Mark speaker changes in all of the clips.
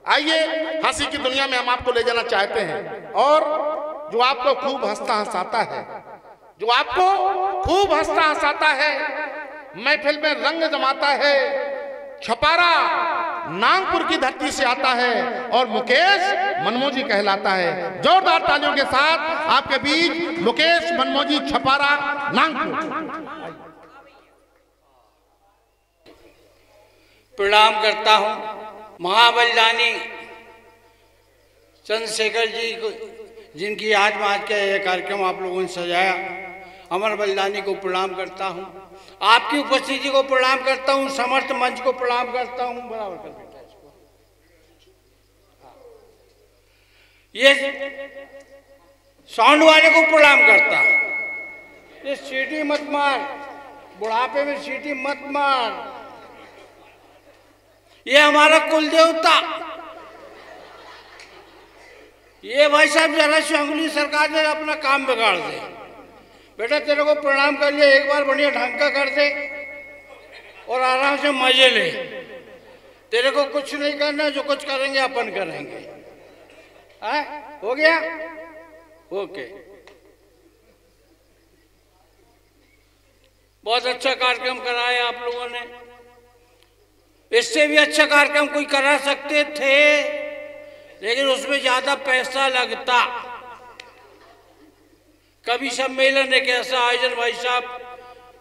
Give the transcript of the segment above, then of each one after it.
Speaker 1: आइए हंसी की दुनिया में हम आपको ले जाना चाहते हैं। और जो आपको खूब हंसता हंसाता है, जो आपको खूब हंसता हंसाता है, महफिल में रंग जमाता है, छपारा नागपुर की धरती से आता है और मुकेश मनमोजी कहलाता है। जोरदार तालियों के साथ आपके बीच मुकेश मनमोजी, छपारा नागपुर।
Speaker 2: प्रणाम करता हूं महाबलिदानी चंद्रशेखर जी को, जिनकी याद में आज का यह कार्यक्रम आप लोगों ने सजाया। अमर बलिदानी को प्रणाम करता हूं, आपकी उपस्थिति को प्रणाम करता हूं, समर्थ मंच को प्रणाम करता हूं। बराबर कर बेटा इसको। ये साउंड वाले को प्रणाम करता, ये सीटी मत मार, बुढ़ापे में सीटी मत मार। ये हमारा कुल देवता, ये भाई साहब जरा सी अंगुली सरकार ने अपना काम बिगाड़ दे। बेटा तेरे को प्रणाम कर लिया, एक बार बढ़िया ढंग का कर दे और आराम से मजे ले। तेरे को कुछ नहीं करना, जो कुछ करेंगे अपन करेंगे। हो गया? ओके। बहुत अच्छा कार्यक्रम कराया आप लोगों ने। इससे भी अच्छा कार्यक्रम कोई करा सकते थे, लेकिन उसमें ज्यादा पैसा लगता। कवि सम्मेलन एक ऐसा आयोजन, भाई साहब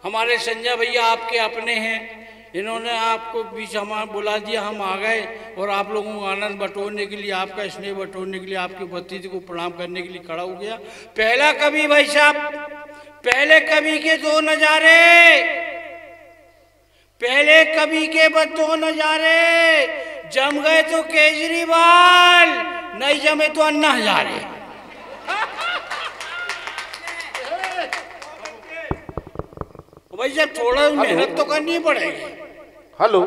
Speaker 2: हमारे संजय भैया आपके अपने हैं, इन्होंने आपको बीच हमारा बुला दिया, हम आ गए और आप लोगों को आनंद बटोरने के लिए, आपका स्नेह बटोरने के लिए, आपकी उपस्थिति को प्रणाम करने के लिए खड़ा हो गया। पहला कवि भाई साहब, पहले कवि के दो नजारे, पहले कवि के बस दो नजारे, जम गए तो केजरीवाल, नहीं जमे तो अन्ना हजारे। भाई साहब थोड़ा मेहनत तो करनी पड़ेगी।
Speaker 1: हेलो,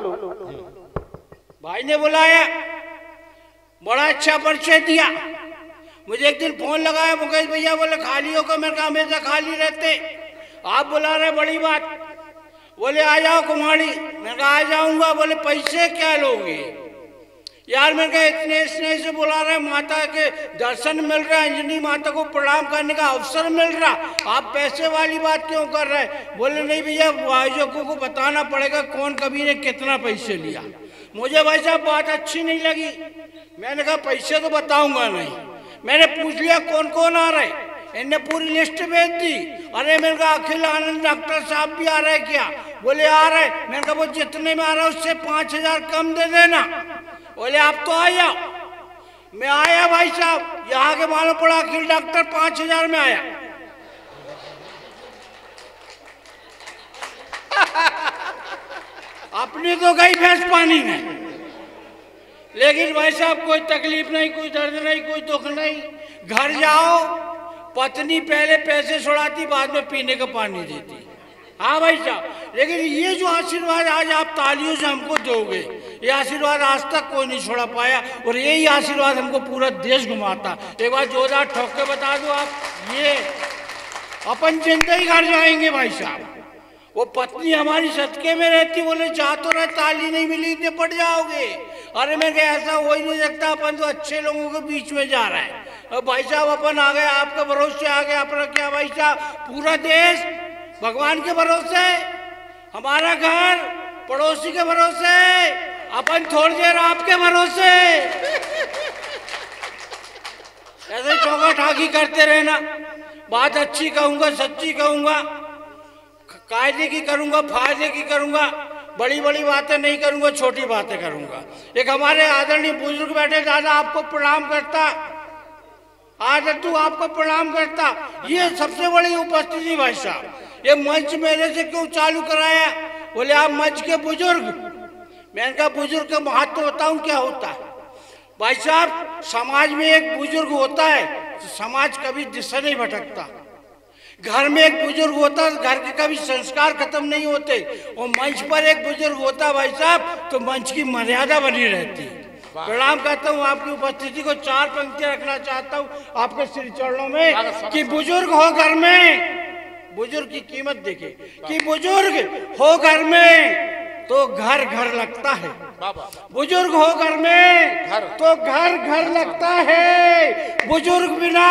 Speaker 2: भाई ने बुलाया, बड़ा अच्छा परिचय दिया। मुझे एक दिन फोन लगाया मुकेश भैया, बोले खाली हो का? मेरे कहा हमेशा खाली रहते, आप बुला रहे बड़ी बात। बोले आ जाओ कुमारी, मैं कहा आ जाऊंगा। बोले पैसे क्या लोगे? यार मैं कहा इतने स्नेह से बुला रहे, माता के दर्शन मिल रहा है, अंजनी माता को प्रणाम करने का अवसर मिल रहा, आप पैसे वाली बात क्यों कर रहे? बोले नहीं भैया, आयोजकों को बताना पड़ेगा कौन कवि ने कितना पैसे लिया। मुझे भाई साहब बात अच्छी नहीं लगी। मैंने कहा पैसे तो बताऊंगा नहीं। मैंने पूछ लिया कौन कौन आ रहे, इनने पूरी लिस्ट भेज दी। अरे मैंने कहा अखिल आनंद डॉक्टर साहब भी आ रहे क्या? बोले आ रहे। मैंने कहा वो जितने में आ रहा है उससे 5000 कम दे देना। बोले आप तो आ जाओ। मैं आया भाई साहब, यहाँ के मालूम पड़ा अखिल डॉक्टर 5000 में आया। अपनी तो गई भैंस पानी में। लेकिन भाई साहब कोई तकलीफ नहीं, कोई दर्द नहीं, कोई दुख नहीं। घर जाओ, पत्नी पहले पैसे छुड़ाती, बाद में पीने का पानी देती। हाँ भाई साहब, लेकिन ये जो आशीर्वाद आज आप तालियों से हमको दोगे, ये आशीर्वाद आज तक कोई नहीं छोड़ा पाया और यही आशीर्वाद हमको पूरा देश घुमाता। एक बार जोरदार ठोक के बता दो आप, ये अपन जिंदगी घर जाएंगे भाई साहब। वो पत्नी हमारी सदके में रहती, बोले जा तो रहे, ताली नहीं मिली निपट जाओगे। अरे मैं क्या ऐसा हो ही नहीं सकता, अपन तो अच्छे लोगों के बीच में जा रहा है। और भाई साहब अपन आ गए, आपके भरोसे आ गए। अपना क्या भाई साहब, पूरा देश भगवान के भरोसे, हमारा घर पड़ोसी के भरोसे, अपन थोड़ी देर आपके भरोसे। ऐसे ही ठोका ठाकी करते रहना। बात अच्छी कहूंगा, सच्ची कहूंगा, कायदे की करूंगा, फायदे की करूंगा, बड़ी बड़ी बातें नहीं करूंगा, छोटी बातें करूंगा। एक हमारे आदरणीय बुजुर्ग बैठे, दादा आपको प्रणाम करता, आज तू आपको प्रणाम करता। ये सबसे बड़ी उपस्थिति भाई साहब। ये मंच मेरे से क्यों चालू कराया? बोले आप मंच के बुजुर्ग। मैंने कहा बुजुर्ग का महत्व बताऊं क्या होता है। भाई साहब समाज में एक बुजुर्ग होता है तो समाज कभी दिशा नहीं भटकता। घर में एक बुजुर्ग होता है, घर के कभी संस्कार खत्म नहीं होते। और मंच पर एक बुजुर्ग होता है भाई साहब, तो मंच की मर्यादा बनी रहती। प्रणाम करता हूँ, आपकी उपस्थिति को 4 पंक्तियां रखना चाहता हूँ आपके श्री चरणों में कि बुजुर्ग हो घर में, बुजुर्ग की कीमत देखे कि बुजुर्ग हो घर में तो घर घर लगता है। बुजुर्ग हो घर में
Speaker 1: घर
Speaker 2: तो घर घर लगता है, बुजुर्ग बिना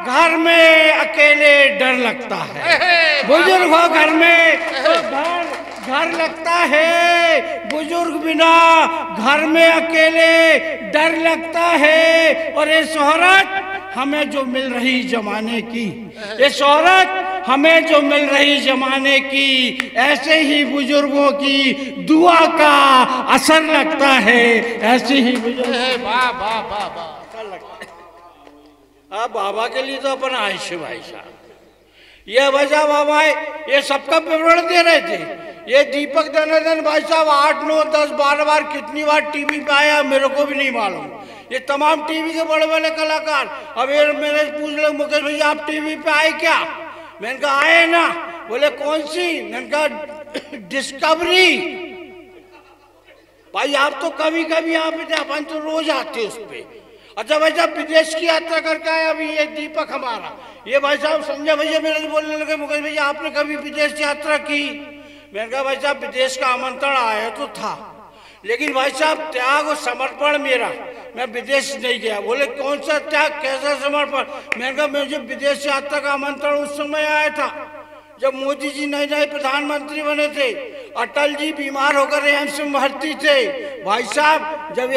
Speaker 2: घर में अकेले डर लगता है। बुजुर्ग हो घर में तो घर घर लगता है, बुजुर्ग बिना घर में अकेले डर लगता है। और ये शोहरत हमें जो मिल रही जमाने की, ये शोहरत हमें जो मिल रही जमाने की, ऐसे ही बुजुर्गों की दुआ का असर लगता है। ऐसे ही बुजुर्ग अब बाबा के लिए तो अपन आयुष्य भाई साहब, ये वजह बाबा ये सबका विवरण दे रहे थे। ये दीपक दनादन भाई साहब 8, 9, 10, 12 बार कितनी बार टीवी पे आया मेरे को भी नहीं मालूम। ये तमाम टीवी के बड़े बड़े कलाकार, अब ये मेरे पूछ ले मुकेश भैया आप टीवी पे आए क्या? मैंने कहा आए ना। बोले कौन सी? मैंने कहा डिस्कवरी। भाई आप तो कभी कभी यहाँ पे थे, अपन तो रोज आते उस पे। अच्छा भाई साहब विदेश की यात्रा करके आए अभी ये दीपक हमारा, ये भाई साहब संजय भैया मेरे बोलने लगे मुकेश भैया आपने कभी विदेश यात्रा की? मैंने कहा भाई साहब विदेश का आमंत्रण आया तो था, लेकिन भाई साहब त्याग और समर्पण मेरा, मैं विदेश नहीं गया। बोले कौन सा त्याग, कैसा समर्पण? मैंने कहा मुझे विदेश यात्रा का आमंत्रण उस समय आया था जब मोदी जी नए नए प्रधानमंत्री बने थे, अटल जी बीमार होकर एम्स में भर्ती थे। भाई साहब जब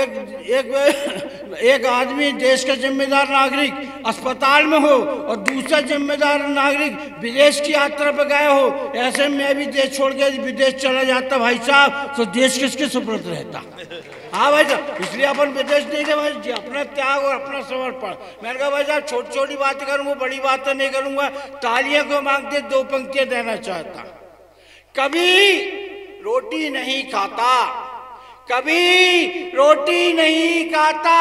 Speaker 2: एक आदमी देश का जिम्मेदार नागरिक अस्पताल में हो और दूसरा जिम्मेदार नागरिक विदेश की यात्रा पर गए हो, ऐसे में मैं भी देश छोड़ के विदेश चला जाता भाई साहब, तो देश किसके सुपुर्द रहता? हाँ भाई साहब, इसलिए अपन विदेश नहीं गए भाई जी, अपना त्याग और अपना समर्पण। मैंने कहा भाई साहब छोटी छोटी बातें करूंगा, बड़ी बातें नहीं करूंगा। तालियां को मांगते 2 पंक्तियां देना चाहता। कभी रोटी नहीं खाता, कभी रोटी नहीं खाता,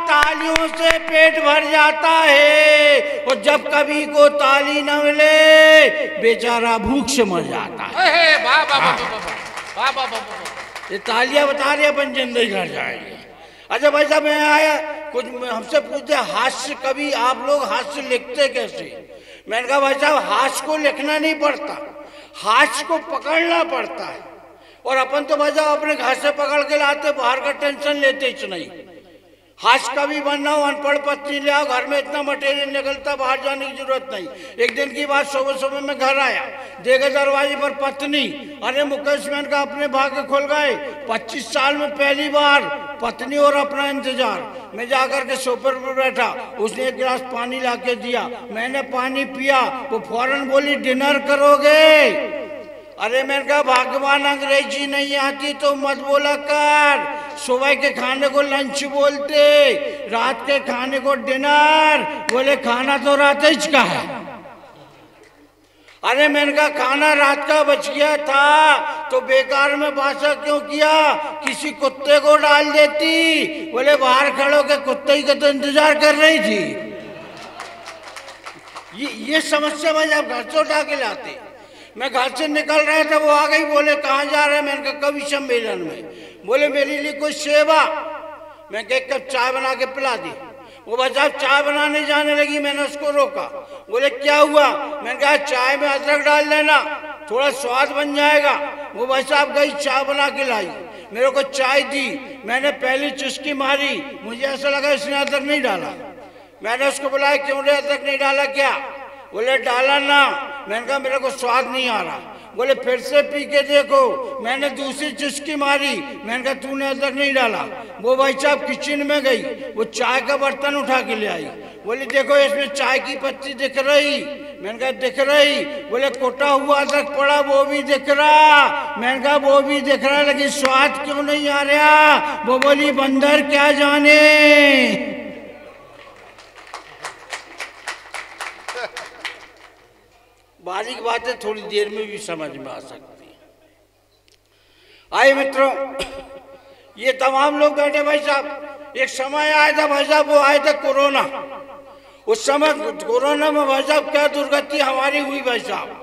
Speaker 2: तालियों से पेट भर जाता है। और जब कभी को ताली न मिले बेचारा भूख से मर जाता है। ये तालियां बता रहे अपन जिंदगी घर जाएंगे। अच्छा भाई साहब मैं आया, कुछ हमसे पूछते हास्य, कभी आप लोग हास्य लिखते कैसे? मैंने कहा भाई साहब हास्य को लिखना नहीं पड़ता, हास्य को पकड़ना पड़ता है। और अपन तो भाई साहब अपने घर से पकड़ के लाते, बाहर का टेंशन लेते ही नहीं। हाश का भी बनना हो, अनपढ़ पत्नी ले आओ, घर में इतना मटेरियल निकलता, बाहर जाने की जरूरत नहीं। एक दिन की बात, सुबह सुबह में घर आया, देखा दरवाजे पर पत्नी। अरे मुकेश मैन का अपने भाग्य खुल गए, 25 साल में पहली बार पत्नी और अपना इंतजार। मैं जाकर के सोफे पर बैठा, उसने 1 गिलास पानी ला के दिया, मैंने पानी पिया, वो फौरन बोली डिनर करोगे? अरे मैंने कहा भगवान अंग्रेजी नहीं आती तो मत बोला कर, सुबह के खाने को लंच बोलते, रात के खाने को डिनर। बोले खाना तो रात ही का है। अरे मैंने कहा खाना रात का बच गया था तो बेकार में बासा क्यों किया, किसी कुत्ते को डाल देती। बोले बाहर खड़े होकर कुत्ते ही का तो इंतजार कर रही थी। ये समस्या भाई आप घर से उठा के लाते। मैं घर से निकल रहा था, वो आ गई, बोले कहाँ जा रहे हैं? मैंने कहा कवि सम्मेलन में। बोले मेरे लिए कोई सेवा? मैं 1 कप चाय बना के पिला दी। वो भाई साहब चाय बनाने जाने लगी, मैंने उसको रोका। बोले क्या हुआ? मैंने कहा चाय में अदरक डाल देना, थोड़ा स्वाद बन जाएगा। वो भाई साहब गई चाय बना के लाई, मेरे को चाय दी। मैंने पहली चुस्की मारी, मुझे ऐसा लगा इसने अदरक नहीं डाला। मैंने उसको बुलाया, क्यों रे अदरक नहीं डाला क्या? बोले डाला ना। मैंने कहा मेरे को स्वाद नहीं आ रहा। बोले फिर से पी के देखो। मैंने दूसरी चुस्की मारी, मैंने कहा तूने अदरक नहीं डाला। वो भाई साहब किचन में गई, वो चाय का बर्तन उठा के ले आई। बोले देखो इसमें चाय की पत्ती दिख रही? मैंने कहा दिख रही। बोले कुटा हुआ अदरक पड़ा, वो भी दिख रहा। मैंने कहा वो भी दिख रहा, लेकिन स्वाद क्यों नहीं आ रहा? वो बोली बंदर क्या जाने। बारीक बातें थोड़ी देर में भी समझ में आ सकती हैं। आइए मित्रों, ये तमाम लोग बैठे भाई साहब। एक समय आया था भाई साहब, वो आया था कोरोना। उस समय कोरोना में भाई साहब क्या दुर्गति हमारी हुई भाई साहब।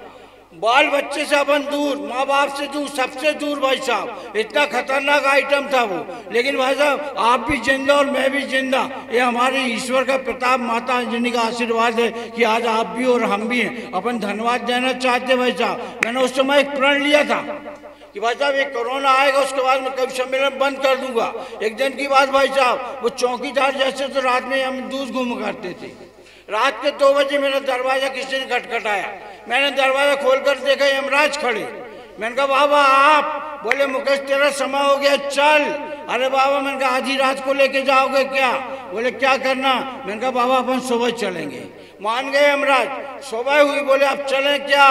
Speaker 2: बाल बच्चे से अपन दूर, माँ बाप से दूर, सबसे दूर भाई साहब। इतना खतरनाक आइटम था वो। लेकिन भाई साहब आप भी जिंदा और मैं भी जिंदा, ये हमारे ईश्वर का प्रताप, माता अंजनी का आशीर्वाद है कि आज आप भी और हम भी हैं। अपन धन्यवाद देना चाहते भाई साहब। मैंने उस समय एक प्रण लिया था, कि भाई साहब ये कोरोना आएगा उसके बाद मैं कभी सम्मेलन बंद कर दूंगा। एक दिन की बात भाई साहब, वो चौकीदार जैसे तो रात में हम दूध घूम करते थे। रात के 2 बजे मेरा दरवाजा किसी ने खटखटाया। मैंने दरवाजा खोलकर देखा यमराज खड़े। मैंने कहा बाबा आप? बोले मुकेश तेरा समय हो गया चल। अरे बाबा, मैंने कहा आधी रात को लेके जाओगे क्या? बोले क्या करना? मैंने कहा बाबा अपन सुबह चलेंगे। मान गए यमराज। सुबह हुई, बोले आप चलें क्या?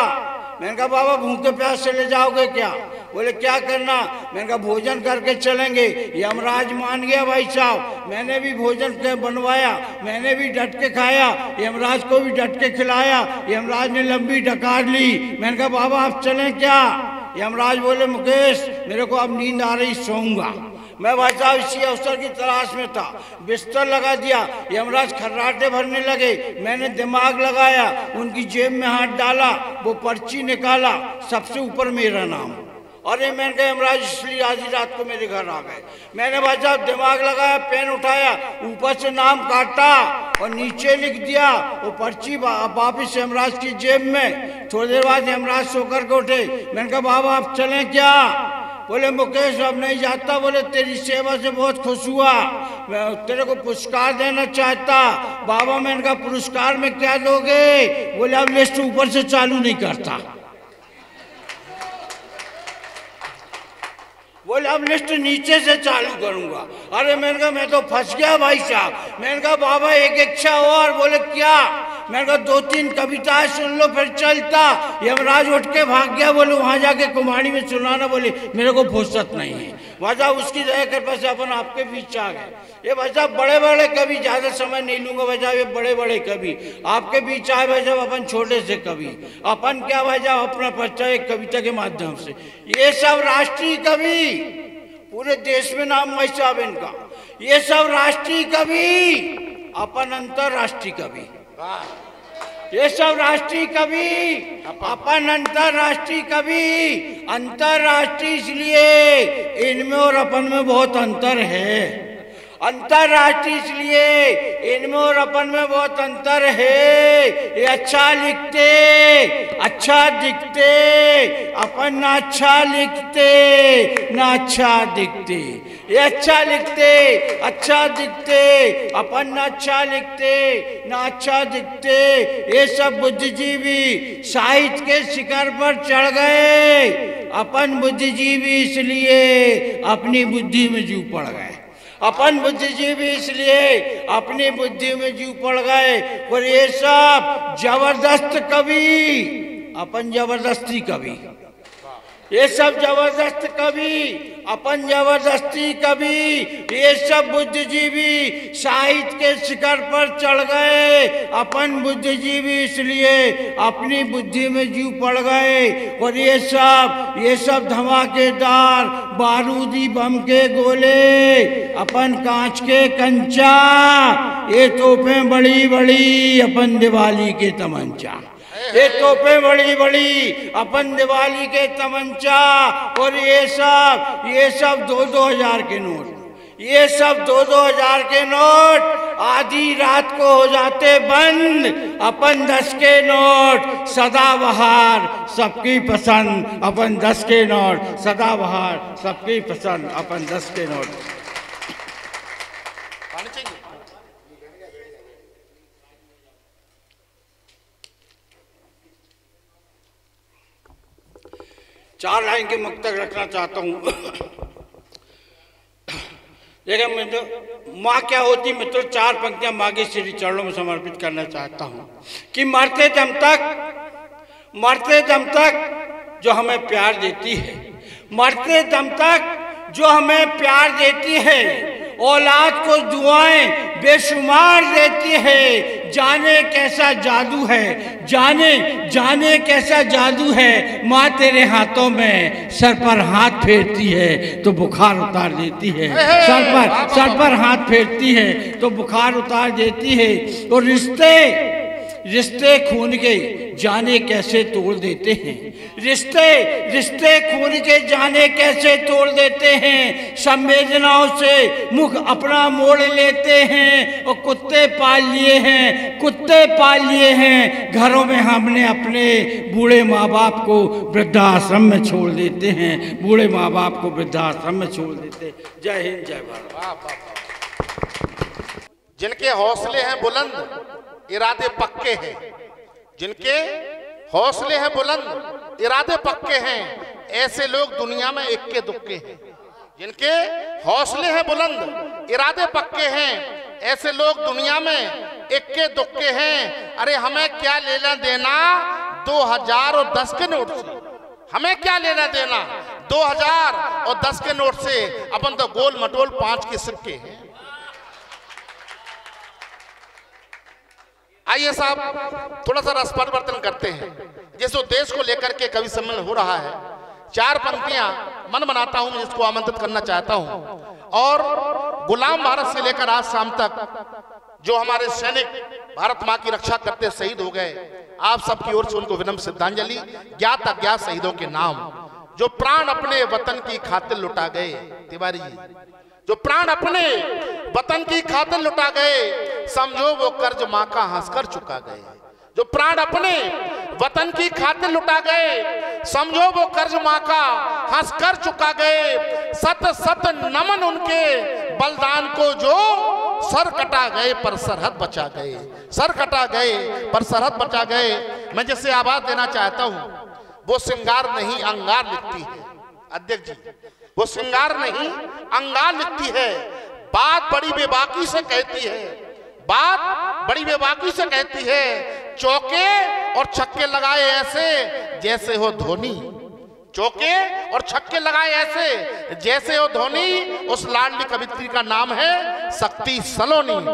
Speaker 2: मैंने कहा बाबा भूखे प्यास से ले जाओगे क्या? बोले क्या करना? मैंने कहा भोजन करके चलेंगे। यमराज मान गया भाई साहब। मैंने भी भोजन बनवाया, मैंने भी डट के खाया, यमराज को भी डट के खिलाया। यमराज ने लंबी डकार ली। मैंने कहा बाबा आप चलें क्या? यमराज बोले मुकेश मेरे को अब नींद आ रही, सोऊंगा। मैं भाई साहब इसी अवसर की तलाश में था, बिस्तर लगा दिया। यमराज खर्राटे भरने लगे। मैंने दिमाग लगाया, उनकी जेब में हाथ डाला, वो पर्ची निकाला, सबसे ऊपर मेरा नाम। अरे मैंने कहा यमराज इसलिए आधी रात को मेरे घर आ गए। मैंने भाई साहब दिमाग लगाया, पेन उठाया, ऊपर से नाम काटा और नीचे लिख दिया। वो पर्ची वापिस यमराज की जेब में। थोड़ी देर बाद यमराज सोकर के उठे। मैंने कहा बाबा आप चलें क्या? बोले मुकेश अब नहीं जाता। बोले तेरी सेवा से बहुत खुश हुआ, मैं तेरे को पुरस्कार देना चाहता। बाबा मैंने कहा पुरस्कार में क्या दोगे? बोले अब लिस्ट ऊपर से चालू नहीं करता। बोले अब लिस्ट नीचे से चालू करूंगा। अरे मैंने कहा मैं तो फंस गया भाई साहब। मैंने कहा बाबा एक इच्छा और। बोले क्या? मैंने कहा 2-3 कविताएं सुन लो फिर चलता। यमराज उठ के भाग गया। बोले वहां जाके कुमारी में सुनाना। बोले मेरे को फुर्सत नहीं है। भाई साहब उसकी जगह कृपा से अपन आपके बीच आ गए। ये भाई साहब बड़े बड़े कवि, ज्यादा समय नहीं लूंगा भाई साहब, ये बड़े बड़े कवि आपके बीच आए भाई साहब। अपन छोटे से कवि, अपन क्या भाई साहब अपना परिचय एक कविता के माध्यम से। ये सब राष्ट्रीय कवि, पूरे देश में नाम भाई साहब इनका। ये सब राष्ट्रीय कवि, अपन अंतरराष्ट्रीय कवि। ये सब राष्ट्रीय कवि, अपन अंतरराष्ट्रीय कवि। अंतरराष्ट्रीय इसलिए इनमें और अपन में बहुत अंतर है। अंतरराष्ट्रीय इसलिए इनमें और अपन में बहुत अंतर है। ये अच्छा लिखते, अच्छा दिखते, अपन ना अच्छा लिखते ना अच्छा दिखते। ये अच्छा लिखते, अच्छा दिखते, अपन ना अच्छा लिखते ना अच्छा दिखते। ये सब बुद्धिजीवी साहित्य के शिखर पर चढ़ गए। अपन बुद्धिजीवी इसलिए अपनी बुद्धि में जू पड़ गए। अपन बुद्धिजीवी इसलिए अपनी बुद्धि में जीव पड़ गए। और ये सब जबरदस्त कवि, अपन जबरदस्ती कवि। ये सब जबरदस्त कवि, अपन जबरदस्ती कवि। ये सब बुद्धिजीवी साहित्य के शिखर पर चढ़ गए। अपन बुद्धिजीवी इसलिए अपनी बुद्धि में जीव पड़ गए। और ये सब धमाकेदार बारूदी बम के गोले, अपन कांच के कंचा। ये तोपें बड़ी बड़ी, अपन दिवाली के तमंचा। ये तोपें बड़ी बड़ी, अपन दिवाली के तमंचा। और ये सब 2-2 हजार के नोट। ये सब 2-2 हजार के नोट आधी रात को हो जाते बंद। अपन 10 के नोट सदाबहार सबकी पसंद। अपन 10 के नोट सदाबहार सबकी पसंद। अपन 10 के नोट। 4 लाइन के मकतक रखना चाहता हूँ। देखिए मित्र, माँ क्या होती मित्र, 4 पंक्तियां माँ के श्री चरणों में समर्पित करना चाहता हूँ कि मरते दम तक जो हमें प्यार देती है, मरते दम तक जो हमें प्यार देती है, औलाद को दुआएं बेशुमार देती है। जाने कैसा जादू है, जाने कैसा जादू है। माँ तेरे हाथों में सर पर हाथ फेरती है तो बुखार उतार देती है। सर पर हाथ फेरती है तो बुखार उतार देती है। और रिश्ते खून के जाने कैसे तोड़ देते हैं, रिश्ते खून के जाने कैसे तोड़ देते हैं, संवेदनाओं से मुख अपना मोड़ लेते हैं और कुत्ते पाल लिए हैं घरों में। हमने अपने बूढ़े माँ बाप को वृद्धाश्रम में छोड़ देते हैं, बूढ़े माँ बाप को वृद्धाश्रम में छोड़ देते हैं। जय हिंद, जय भारत।
Speaker 1: जिनके हौसले हैं बुलंद, इरादे पक्के हैं, जिनके हौसले हैं बुलंद, इरादे पक्के हैं, ऐसे लोग दुनिया में इक्के दुक्के हैं। जिनके हौसले हैं बुलंद, इरादे पक्के हैं, ऐसे लोग दुनिया में इक्के दुक्के हैं। अरे हमें क्या लेना देना 2010 के नोट से, हमें क्या लेना देना 2010 के नोट से, अपन तो गोल मटोल 5 के सिक्के हैं। आइए साहब थोड़ा सा रस परिवर्तन करते हैं। जिस उद्देश्य को लेकर के कवि सम्मेलन हो रहा है, 4 पंक्तियां मन बनाता हूं, मैं इसको आमंत्रित करना चाहता हूं। और गुलाम भारत से लेकर आज शाम तक जो हमारे सैनिक भारत मां की रक्षा करते शहीद हो गए, आप सबकी ओर से उनको विनम्र श्रद्धांजलि। ज्ञात अज्ञात शहीदों के नाम, जो प्राण अपने वतन की खातिर लुटा गए, तिवारी जी, जो प्राण अपने वतन की खातिर लुटा गए, समझो वो कर्ज माँ का हंसकर चुका गए। जो प्राण अपने वतन की खातिर लुटा गए, समझो वो कर्ज माँ का हंसकर चुका गए। सत सत नमन उनके बलिदान को, जो सर कटा गए पर सरहद बचा गए, सर कटा गए पर सरहद बचा गए। मैं जिसे आवाज देना चाहता हूँ, वो श्रृंगार नहीं अंगार लिखती है। अध्यक्ष जी, वो श्रृंगार नहीं अंगार लिखती है। बात बड़ी बेबाकी से कहती है, बात बड़ी बेबाकी से कहती है। चौके और छक्के लगाए ऐसे जैसे हो धोनी, चौके और छक्के लगाए ऐसे जैसे हो धोनी। उस लाडली कवित्री का नाम है शक्ति सलोनी।